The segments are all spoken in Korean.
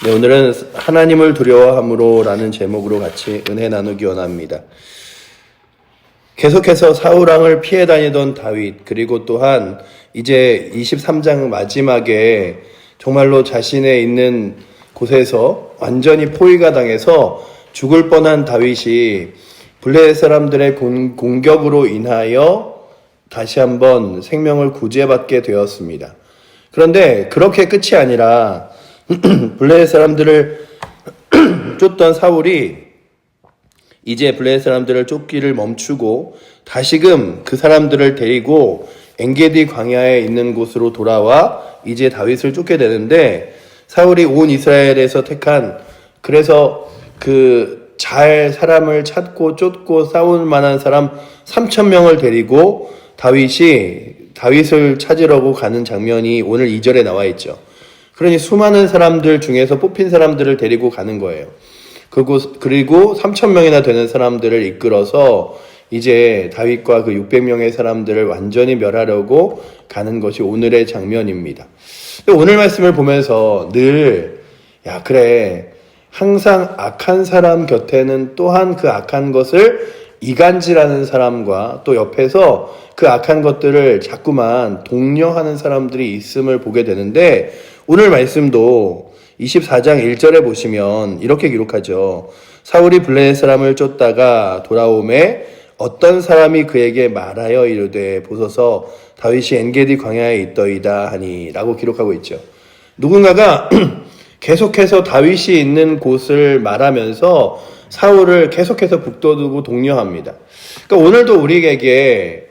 네, 오늘은 하나님을 두려워함으로 라는 제목으로 같이 은혜 나누기 원합니다. 계속해서 사울왕을 피해 다니던 다윗, 그리고 또한 이제 23장 마지막에 정말로 자신의 있는 곳에서 완전히 포위가 당해서 죽을 뻔한 다윗이 블레셋 사람들의 공격으로 인하여 다시 한번 생명을 구제받게 되었습니다. 그런데 그렇게 끝이 아니라 블레셋 사람들을 쫓던 사울이 이제 블레셋 사람들을 쫓기를 멈추고 다시금 그 사람들을 데리고 엔게디 광야에 있는 곳으로 돌아와 이제 다윗을 쫓게 되는데, 사울이 온 이스라엘에서 택한, 그래서 잘 사람을 찾고 쫓고 싸울 만한 사람 3,000명을 데리고 다윗을 찾으려고 가는 장면이 오늘 2절에 나와 있죠. 그러니 수많은 사람들 중에서 뽑힌 사람들을 데리고 가는 거예요. 그리고 3,000명이나 되는 사람들을 이끌어서 이제 다윗과 그 600명의 사람들을 완전히 멸하려고 가는 것이 오늘의 장면입니다. 오늘 말씀을 보면서 늘, 그래, 항상 악한 사람 곁에는 또한 그 악한 것을 이간질하는 사람과 또 옆에서 그 악한 것들을 자꾸만 독려하는 사람들이 있음을 보게 되는데, 오늘 말씀도 24장 1절에 보시면 이렇게 기록하죠. 사울이 블레셋 사람을 쫓다가 돌아오매 어떤 사람이 그에게 말하여 이르되 보소서 다윗이 엔게디 광야에 있더이다 하니 라고 기록하고 있죠. 누군가가 계속해서 다윗이 있는 곳을 말하면서 사울을 계속해서 북돋우고 독려합니다. 그러니까 오늘도 우리에게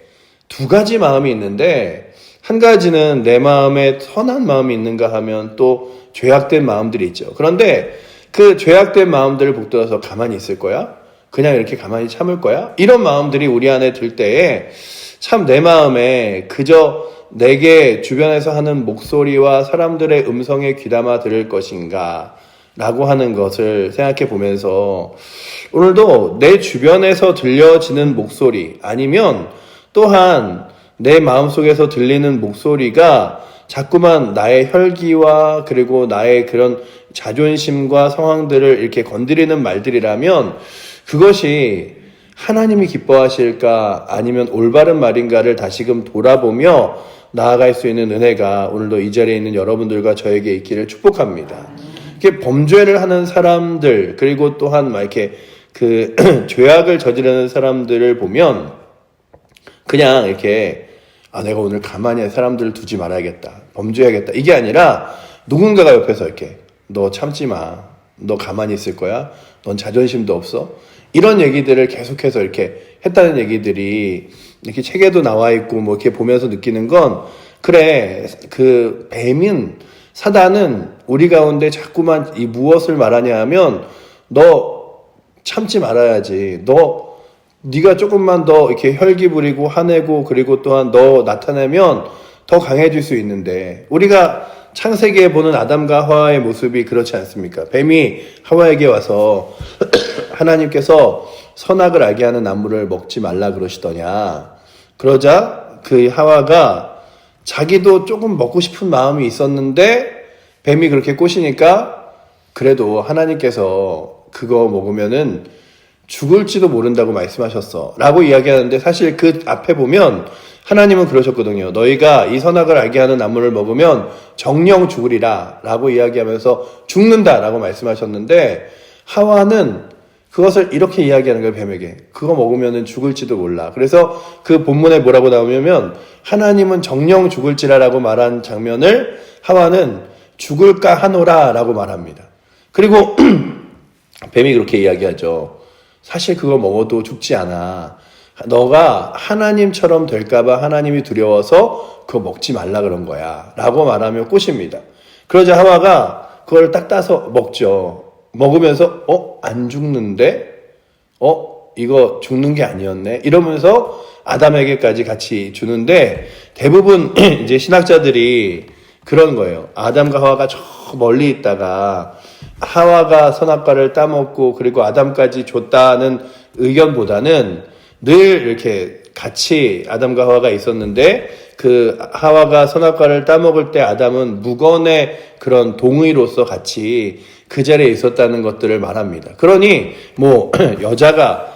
두 가지 마음이 있는데, 한 가지는 내 마음에 선한 마음이 있는가 하면 또 죄악된 마음들이 있죠. 그런데 그 죄악된 마음들을 북돋아서 가만히 있을 거야? 그냥 이렇게 가만히 참을 거야? 이런 마음들이 우리 안에 들 때에 참 내 마음에 그저 내게 주변에서 하는 목소리와 사람들의 음성에 귀담아 들을 것인가 라고 하는 것을 생각해 보면서, 오늘도 내 주변에서 들려지는 목소리 아니면 또한 내 마음속에서 들리는 목소리가 자꾸만 나의 혈기와 그리고 나의 그런 자존심과 상황들을 이렇게 건드리는 말들이라면 그것이 하나님이 기뻐하실까 아니면 올바른 말인가를 다시금 돌아보며 나아갈 수 있는 은혜가 오늘도 이 자리에 있는 여러분들과 저에게 있기를 축복합니다. 이렇게 범죄를 하는 사람들, 그리고 또한 이렇게 죄악을 저지르는 사람들을 보면 그냥 이렇게 내가 오늘 가만히 사람들을 두지 말아야겠다, 범죄해야겠다, 이게 아니라 누군가가 옆에서 이렇게 너 참지 마, 너 가만히 있을 거야, 넌 자존심도 없어, 이런 얘기들을 계속해서 이렇게 했다는 얘기들이 이렇게 책에도 나와 있고 이렇게 보면서 느끼는 건, 그래, 사단은 우리 가운데 자꾸만 이 무엇을 말하냐 하면 너 참지 말아야지, 네가 조금만 더 이렇게 혈기 부리고 화내고 그리고 또한 너 나타내면 더 강해질 수 있는데, 우리가 창세기에 보는 아담과 하와의 모습이 그렇지 않습니까? 뱀이 하와에게 와서 하나님께서 선악을 알게 하는 나무를 먹지 말라 그러시더냐. 그러자 그 하와가 자기도 조금 먹고 싶은 마음이 있었는데 뱀이 그렇게 꼬시니까 그래도 하나님께서 그거 먹으면은 죽을지도 모른다고 말씀하셨어 라고 이야기하는데, 사실 그 앞에 보면 하나님은 그러셨거든요. 너희가 이 선악을 알게 하는 나무를 먹으면 정령 죽으리라 라고 이야기하면서 죽는다 라고 말씀하셨는데, 하와는 그것을 이렇게 이야기하는 거예요. 뱀에게 그거 먹으면 죽을지도 몰라. 그래서 그 본문에 뭐라고 나오냐면 하나님은 정령 죽을지라 라고 말한 장면을 하와는 죽을까 하노라 라고 말합니다. 그리고 뱀이 그렇게 이야기하죠. 사실 그거 먹어도 죽지 않아. 너가 하나님처럼 될까봐 하나님이 두려워서 그거 먹지 말라 그런 거야 라고 말하며 꼬십니다. 그러자 하와가 그걸 딱 따서 먹죠. 먹으면서 안 죽는데? 이거 죽는 게 아니었네? 이러면서 아담에게까지 같이 주는데, 대부분 이제 신학자들이 그런 거예요. 아담과 하와가 저 멀리 있다가 하와가 선악과를 따먹고 그리고 아담까지 줬다는 의견보다는 늘 이렇게 같이 아담과 하와가 있었는데 그 하와가 선악과를 따먹을 때 아담은 무건의 그런 동의로서 같이 그 자리에 있었다는 것들을 말합니다. 그러니 뭐 여자가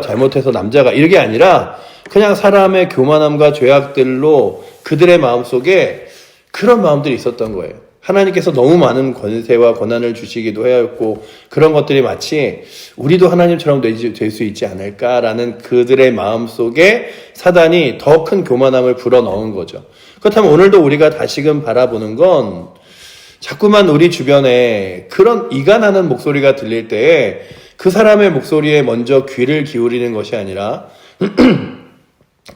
잘못해서 남자가 이게 아니라 그냥 사람의 교만함과 죄악들로 그들의 마음속에 그런 마음들이 있었던 거예요. 하나님께서 너무 많은 권세와 권한을 주시기도 하였고 그런 것들이 마치 우리도 하나님처럼 될 수 있지 않을까라는 그들의 마음속에 사단이 더 큰 교만함을 불어넣은 거죠. 그렇다면 오늘도 우리가 다시금 바라보는 건 자꾸만 우리 주변에 그런 이간하는 목소리가 들릴 때에 그 사람의 목소리에 먼저 귀를 기울이는 것이 아니라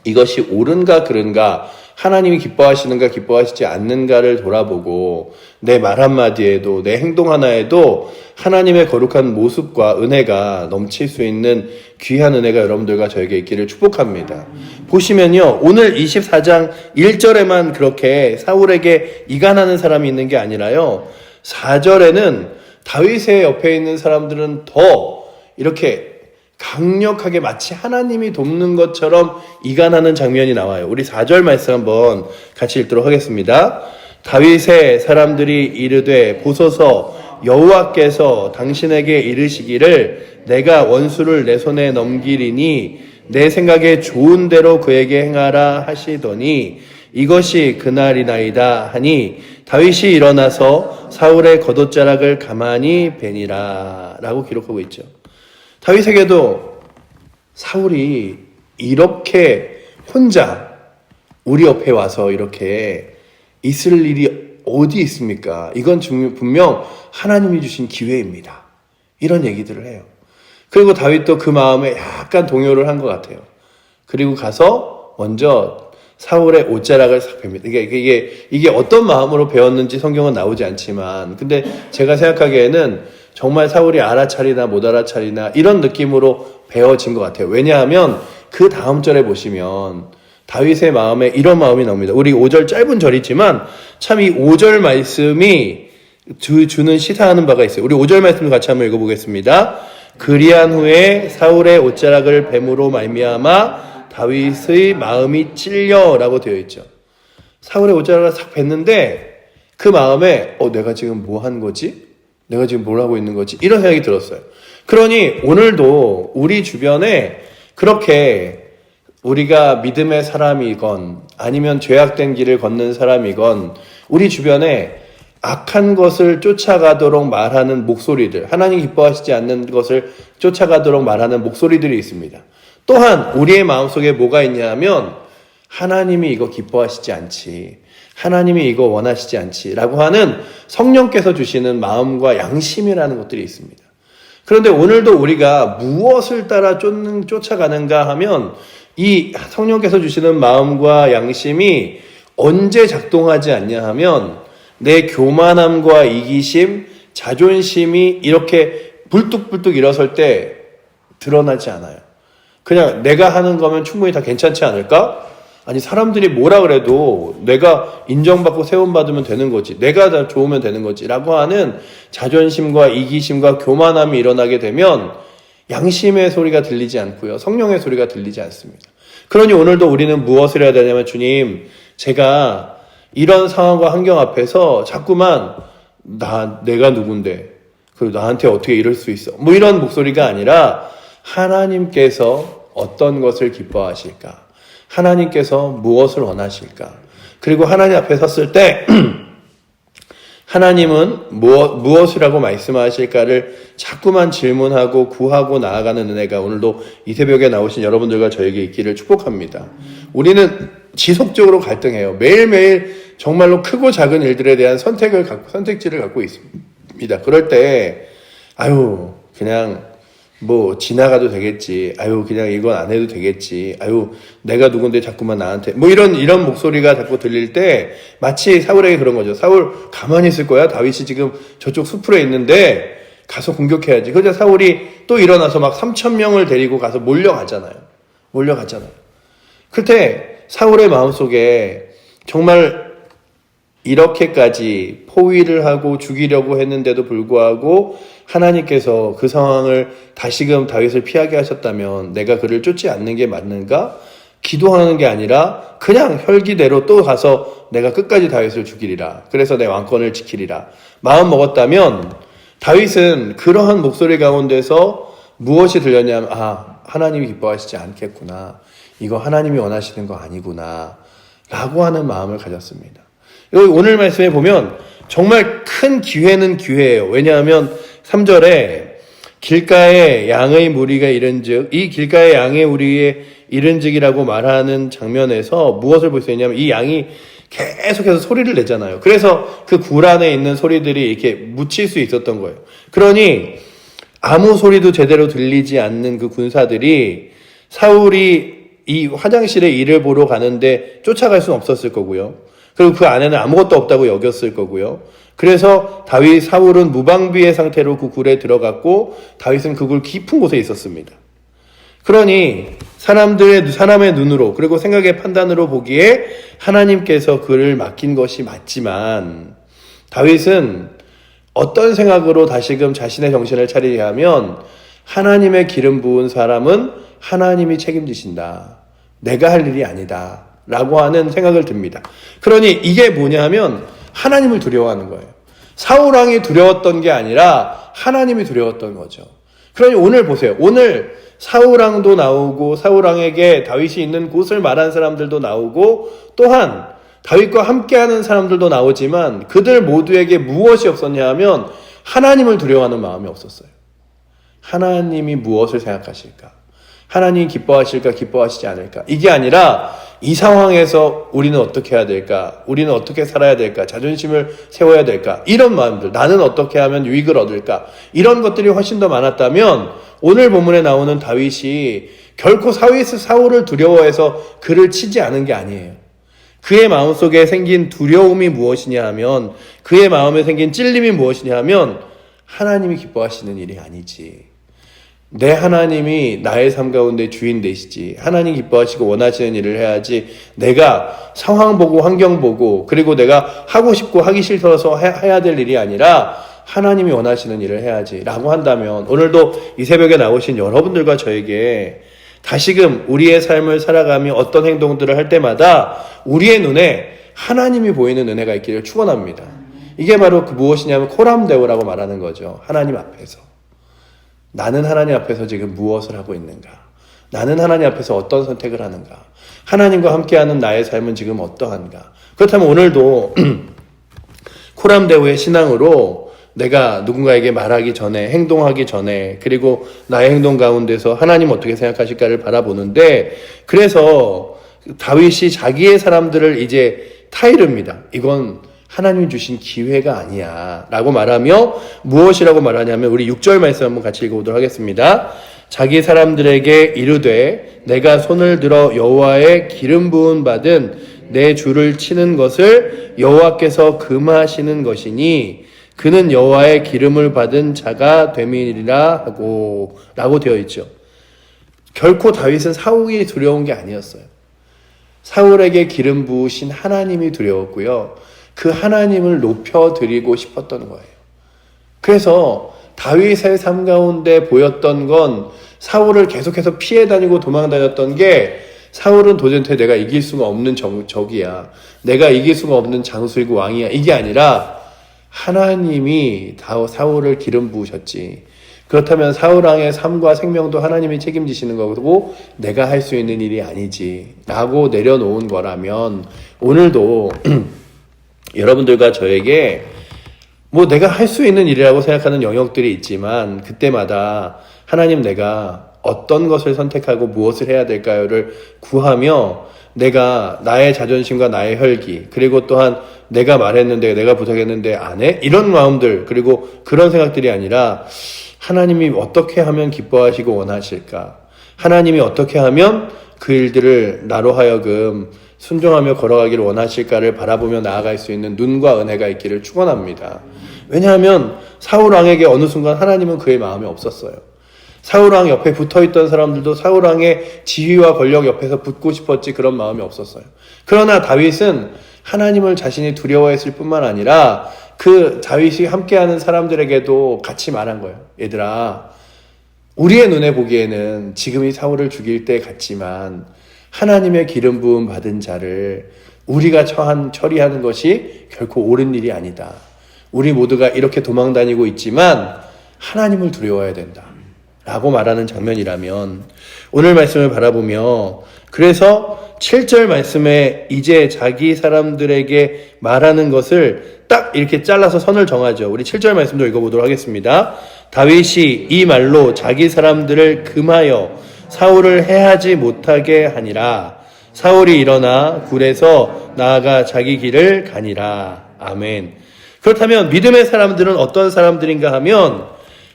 이것이 옳은가 그른가, 하나님이 기뻐하시는가 기뻐하시지 않는가를 돌아보고 내 말 한마디에도 내 행동 하나에도 하나님의 거룩한 모습과 은혜가 넘칠 수 있는 귀한 은혜가 여러분들과 저에게 있기를 축복합니다. 보시면요, 오늘 24장 1절에만 그렇게 사울에게 이간하는 사람이 있는 게 아니라요, 4절에는 다윗의 옆에 있는 사람들은 더 이렇게 강력하게 마치 하나님이 돕는 것처럼 이간하는 장면이 나와요. 우리 4절 말씀 한번 같이 읽도록 하겠습니다. 다윗의 사람들이 이르되 보소서 여호와께서 당신에게 이르시기를 내가 원수를 내 손에 넘기리니 내 생각에 좋은 대로 그에게 행하라 하시더니 이것이 그날이나이다 하니 다윗이 일어나서 사울의 겉옷자락을 가만히 베니라 라고 기록하고 있죠. 다윗에게도 사울이 이렇게 혼자 우리 옆에 와서 이렇게 있을 일이 어디 있습니까? 이건 분명 하나님이 주신 기회입니다. 이런 얘기들을 해요. 그리고 다윗도 그 마음에 약간 동요를 한 것 같아요. 그리고 가서 먼저 사울의 옷자락을 싹 뺍니다. 이게 어떤 마음으로 배웠는지 성경은 나오지 않지만, 근데 제가 생각하기에는 정말 사울이 알아차리나 못 알아차리나 이런 느낌으로 배워진 것 같아요. 왜냐하면 그 다음 절에 보시면 다윗의 마음에 이런 마음이 나옵니다. 우리 5절 짧은 절이지만 참 이 5절 말씀이 주는 시사하는 바가 있어요. 우리 5절 말씀을 같이 한번 읽어보겠습니다. 그리한 후에 사울의 옷자락을 뱀으로 말미암아 다윗의 마음이 찔려라고 되어 있죠. 사울의 옷자락을 싹 뱉는데 그 마음에 내가 지금 뭐 한 거지? 내가 지금 뭘 하고 있는 거지? 이런 생각이 들었어요. 그러니 오늘도 우리 주변에 그렇게 우리가 믿음의 사람이건 아니면 죄악된 길을 걷는 사람이건 우리 주변에 악한 것을 쫓아가도록 말하는 목소리들, 하나님 기뻐하시지 않는 것을 쫓아가도록 말하는 목소리들이 있습니다. 또한 우리의 마음속에 뭐가 있냐 하면 하나님이 이거 기뻐하시지 않지, 하나님이 이거 원하시지 않지 라고 하는 성령께서 주시는 마음과 양심이라는 것들이 있습니다. 그런데 오늘도 우리가 무엇을 따라 쫓아가는가 하면 이 성령께서 주시는 마음과 양심이 언제 작동하지 않냐 하면 내 교만함과 이기심, 자존심이 이렇게 불뚝불뚝 일어설 때 드러나지 않아요. 그냥 내가 하는 거면 충분히 다 괜찮지 않을까? 아니 사람들이 뭐라 그래도 내가 인정받고 세움받으면 되는 거지, 내가 다 좋으면 되는 거지 라고 하는 자존심과 이기심과 교만함이 일어나게 되면 양심의 소리가 들리지 않고요, 성령의 소리가 들리지 않습니다. 그러니 오늘도 우리는 무엇을 해야 되냐면, 주님, 제가 이런 상황과 환경 앞에서 자꾸만 내가 누군데 그리고 나한테 어떻게 이럴 수 있어, 뭐 이런 목소리가 아니라 하나님께서 어떤 것을 기뻐하실까, 하나님께서 무엇을 원하실까, 그리고 하나님 앞에 섰을 때 하나님은 무엇이라고 말씀하실까를 자꾸만 질문하고 구하고 나아가는 은혜가 오늘도 이 새벽에 나오신 여러분들과 저에게 있기를 축복합니다. 우리는 지속적으로 갈등해요. 매일매일 정말로 크고 작은 일들에 대한 선택지를 갖고 있습니다. 그럴 때 그냥 뭐 지나가도 되겠지, 그냥 이건 안 해도 되겠지, 내가 누군데 자꾸만 나한테 뭐 이런 목소리가 자꾸 들릴 때 마치 사울에게 그런 거죠. 사울 가만히 있을 거야? 다윗이 지금 저쪽 숲으로 있는데 가서 공격해야지. 그러자 사울이 또 일어나서 막 3,000명을 데리고 가서 몰려가잖아요. 그때 사울의 마음속에 정말 이렇게까지 포위를 하고 죽이려고 했는데도 불구하고 하나님께서 그 상황을 다시금 다윗을 피하게 하셨다면 내가 그를 쫓지 않는 게 맞는가? 기도하는 게 아니라 그냥 혈기대로 또 가서 내가 끝까지 다윗을 죽이리라. 그래서 내 왕권을 지키리라. 마음 먹었다면 다윗은 그러한 목소리 가운데서 무엇이 들렸냐면 하나님이 기뻐하시지 않겠구나. 이거 하나님이 원하시는 거 아니구나. 라고 하는 마음을 가졌습니다. 여기 오늘 말씀에 보면 정말 큰 기회는 기회예요. 왜냐하면 3절에 길가에 양의 무리가 이른즉, 이 길가에 양의 무리에 이른즉이라고 말하는 장면에서 무엇을 볼 수 있냐면 이 양이 계속해서 소리를 내잖아요. 그래서 그 굴 안에 있는 소리들이 이렇게 묻힐 수 있었던 거예요. 그러니 아무 소리도 제대로 들리지 않는 그 군사들이 사울이 이 화장실에 일을 보러 가는데 쫓아갈 수는 없었을 거고요. 그리고 그 안에는 아무것도 없다고 여겼을 거고요. 그래서 사울은 무방비의 상태로 그 굴에 들어갔고 다윗은 그 굴 깊은 곳에 있었습니다. 그러니 사람의 눈으로 그리고 생각의 판단으로 보기에 하나님께서 그를 맡긴 것이 맞지만 다윗은 어떤 생각으로 다시금 자신의 정신을 차리게 하면 하나님의 기름 부은 사람은 하나님이 책임지신다. 내가 할 일이 아니다. 라고 하는 생각을 듭니다. 그러니 이게 뭐냐면 하나님을 두려워하는 거예요. 사울왕이 두려웠던 게 아니라 하나님이 두려웠던 거죠. 그러니 오늘 보세요. 오늘 사울왕도 나오고 사울왕에게 다윗이 있는 곳을 말한 사람들도 나오고 또한 다윗과 함께하는 사람들도 나오지만 그들 모두에게 무엇이 없었냐 하면 하나님을 두려워하는 마음이 없었어요. 하나님이 무엇을 생각하실까? 하나님이 기뻐하실까 기뻐하시지 않을까? 이게 아니라 이 상황에서 우리는 어떻게 해야 될까? 우리는 어떻게 살아야 될까? 자존심을 세워야 될까? 이런 마음들, 나는 어떻게 하면 유익을 얻을까? 이런 것들이 훨씬 더 많았다면 오늘 본문에 나오는 다윗이 결코 사울을 두려워해서 그를 치지 않은 게 아니에요. 그의 마음속에 생긴 두려움이 무엇이냐 하면 그의 마음에 생긴 찔림이 무엇이냐 하면 하나님이 기뻐하시는 일이 아니지. 내 하나님이 나의 삶 가운데 주인 되시지. 하나님 기뻐하시고 원하시는 일을 해야지. 내가 상황 보고 환경 보고 그리고 내가 하고 싶고 하기 싫어서 해야 될 일이 아니라 하나님이 원하시는 일을 해야지 라고 한다면 오늘도 이 새벽에 나오신 여러분들과 저에게 다시금 우리의 삶을 살아가며 어떤 행동들을 할 때마다 우리의 눈에 하나님이 보이는 은혜가 있기를 축원합니다. 이게 바로 그 무엇이냐면 코람데오라고 말하는 거죠. 하나님 앞에서. 나는 하나님 앞에서 지금 무엇을 하고 있는가? 나는 하나님 앞에서 어떤 선택을 하는가? 하나님과 함께하는 나의 삶은 지금 어떠한가? 그렇다면 오늘도 코람데오의 신앙으로 내가 누군가에게 말하기 전에, 행동하기 전에, 그리고 나의 행동 가운데서 하나님 어떻게 생각하실까를 바라보는데, 그래서 다윗이 자기의 사람들을 이제 타이릅니다. 이건 하나님이 주신 기회가 아니야 라고 말하며 무엇이라고 말하냐면 우리 6절 말씀 한번 같이 읽어보도록 하겠습니다. 자기 사람들에게 이르되 내가 손을 들어 여호와의 기름 부은 받은 내 주를 치는 것을 여호와께서 금하시는 것이니 그는 여호와의 기름을 받은 자가 됨이니라 하고 라고 되어 있죠. 결코 다윗은 사울이 두려운 게 아니었어요. 사울에게 기름 부으신 하나님이 두려웠고요. 그 하나님을 높여드리고 싶었던 거예요. 그래서 다윗의 삶 가운데 보였던 건 사울을 계속해서 피해 다니고 도망 다녔던 게 사울은 도대체 내가 이길 수가 없는 적이야. 내가 이길 수가 없는 장수이고 왕이야. 이게 아니라 하나님이 사울을 기름 부으셨지. 그렇다면 사울왕의 삶과 생명도 하나님이 책임지시는 거고 내가 할 수 있는 일이 아니지 라고 내려놓은 거라면 오늘도 여러분들과 저에게 내가 할 수 있는 일이라고 생각하는 영역들이 있지만 그때마다 하나님 내가 어떤 것을 선택하고 무엇을 해야 될까요를 구하며 내가 나의 자존심과 나의 혈기 그리고 또한 내가 말했는데 내가 부탁했는데 안 해? 이런 마음들 그리고 그런 생각들이 아니라 하나님이 어떻게 하면 기뻐하시고 원하실까? 하나님이 어떻게 하면 그 일들을 나로 하여금 순종하며 걸어가기를 원하실까를 바라보며 나아갈 수 있는 눈과 은혜가 있기를 축원합니다. 왜냐하면 사울왕에게 어느 순간 하나님은 그의 마음에 없었어요. 사울왕 옆에 붙어있던 사람들도 사울왕의 지위와 권력 옆에서 붙고 싶었지 그런 마음이 없었어요. 그러나 다윗은 하나님을 자신이 두려워했을 뿐만 아니라 그 다윗이 함께하는 사람들에게도 같이 말한 거예요. 얘들아, 우리의 눈에 보기에는 지금이 사울을 죽일 때 같지만 하나님의 기름 부음 받은 자를 우리가 처리하는 것이 결코 옳은 일이 아니다. 우리 모두가 이렇게 도망다니고 있지만 하나님을 두려워해야 된다. 라고 말하는 장면이라면 오늘 말씀을 바라보며 그래서 7절 말씀에 이제 자기 사람들에게 말하는 것을 딱 이렇게 잘라서 선을 정하죠. 우리 7절 말씀도 읽어보도록 하겠습니다. 다윗이 이 말로 자기 사람들을 금하여 사울을 해하지 못하게 하니라. 사울이 일어나 굴에서 나아가 자기 길을 가니라. 아멘. 그렇다면 믿음의 사람들은 어떤 사람들인가 하면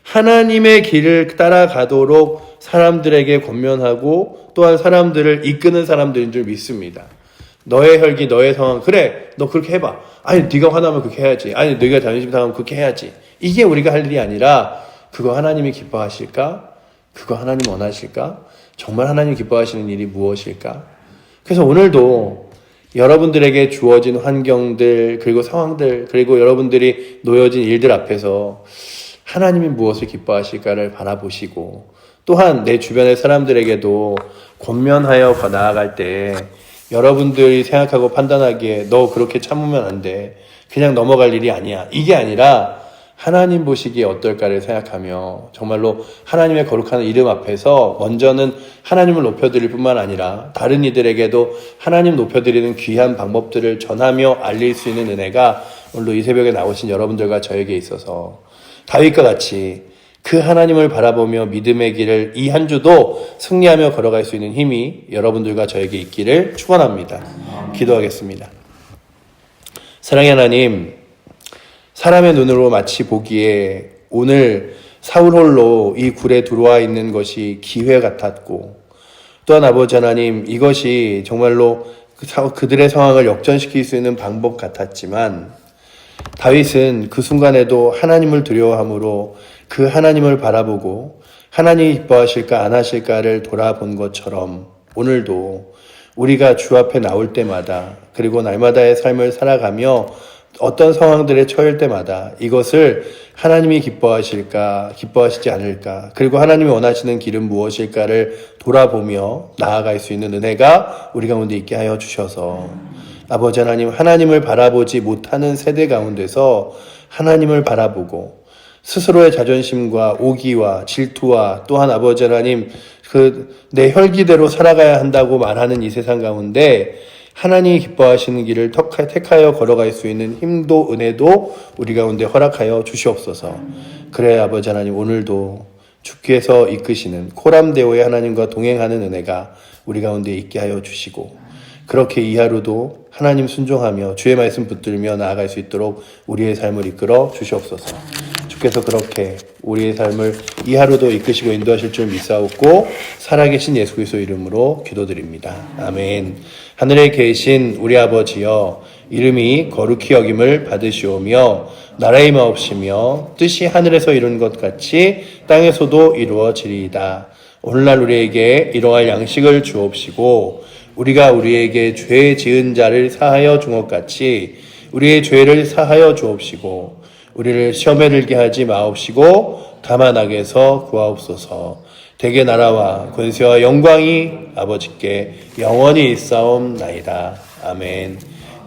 하나님의 길을 따라가도록 사람들에게 권면하고 또한 사람들을 이끄는 사람들인 줄 믿습니다. 너의 혈기, 너의 상황, 그래, 너 그렇게 해봐. 아니, 네가 화나면 그렇게 해야지. 아니, 네가 자존심 상하면 그렇게 해야지. 이게 우리가 할 일이 아니라 그거 하나님이 기뻐하실까? 그거 하나님 원하실까? 정말 하나님 기뻐하시는 일이 무엇일까? 그래서 오늘도 여러분들에게 주어진 환경들, 그리고 상황들, 그리고 여러분들이 놓여진 일들 앞에서 하나님이 무엇을 기뻐하실까를 바라보시고 또한 내 주변의 사람들에게도 권면하여 나아갈 때 여러분들이 생각하고 판단하기에 너 그렇게 참으면 안 돼. 그냥 넘어갈 일이 아니야. 이게 아니라 하나님 보시기에 어떨까를 생각하며 정말로 하나님의 거룩한 이름 앞에서 먼저는 하나님을 높여드릴 뿐만 아니라 다른 이들에게도 하나님 높여드리는 귀한 방법들을 전하며 알릴 수 있는 은혜가 오늘도 이 새벽에 나오신 여러분들과 저에게 있어서 다윗과 같이 그 하나님을 바라보며 믿음의 길을 이 한 주도 승리하며 걸어갈 수 있는 힘이 여러분들과 저에게 있기를 축원합니다. 기도하겠습니다. 사랑의 하나님, 사람의 눈으로 마치 보기에 오늘 사울 홀로 이 굴에 들어와 있는 것이 기회 같았고 또한 아버지 하나님 이것이 정말로 그들의 상황을 역전시킬 수 있는 방법 같았지만 다윗은 그 순간에도 하나님을 두려워함으로 그 하나님을 바라보고 하나님이 기뻐하실까 안 하실까를 돌아본 것처럼 오늘도 우리가 주 앞에 나올 때마다 그리고 날마다의 삶을 살아가며 어떤 상황들에 처할 때마다 이것을 하나님이 기뻐하실까 기뻐하시지 않을까 그리고 하나님이 원하시는 길은 무엇일까를 돌아보며 나아갈 수 있는 은혜가 우리 가운데 있게 하여 주셔서 아버지 하나님, 하나님을 바라보지 못하는 세대 가운데서 하나님을 바라보고 스스로의 자존심과 오기와 질투와 또한 아버지 하나님 내 혈기대로 살아가야 한다고 말하는 이 세상 가운데 하나님이 기뻐하시는 길을 택하여 걸어갈 수 있는 힘도 은혜도 우리 가운데 허락하여 주시옵소서. 그래 아버지 하나님 오늘도 주께서 이끄시는 코람데오의 하나님과 동행하는 은혜가 우리 가운데 있게 하여 주시고 그렇게 이 하루도 하나님 순종하며 주의 말씀 붙들며 나아갈 수 있도록 우리의 삶을 이끌어 주시옵소서. 주께서 그렇게 우리의 삶을 이 하루도 이끄시고 인도하실 줄 믿사옵고 살아계신 예수 그리스도 이름으로 기도드립니다. 아멘. 하늘에 계신 우리 아버지여 이름이 거룩히 여김을 받으시오며 나라의 마옵시며 뜻이 하늘에서 이룬 것 같이 땅에서도 이루어지리이다. 오늘날 우리에게 일용할 양식을 주옵시고 우리가 우리에게 죄 지은 자를 사하여 준 것 같이 우리의 죄를 사하여 주옵시고 우리를 시험에 들게 하지 마옵시고 다만 악에서 구하옵소서. 대개 나라와 권세와 영광이 아버지께 영원히 있사옵나이다. 아멘.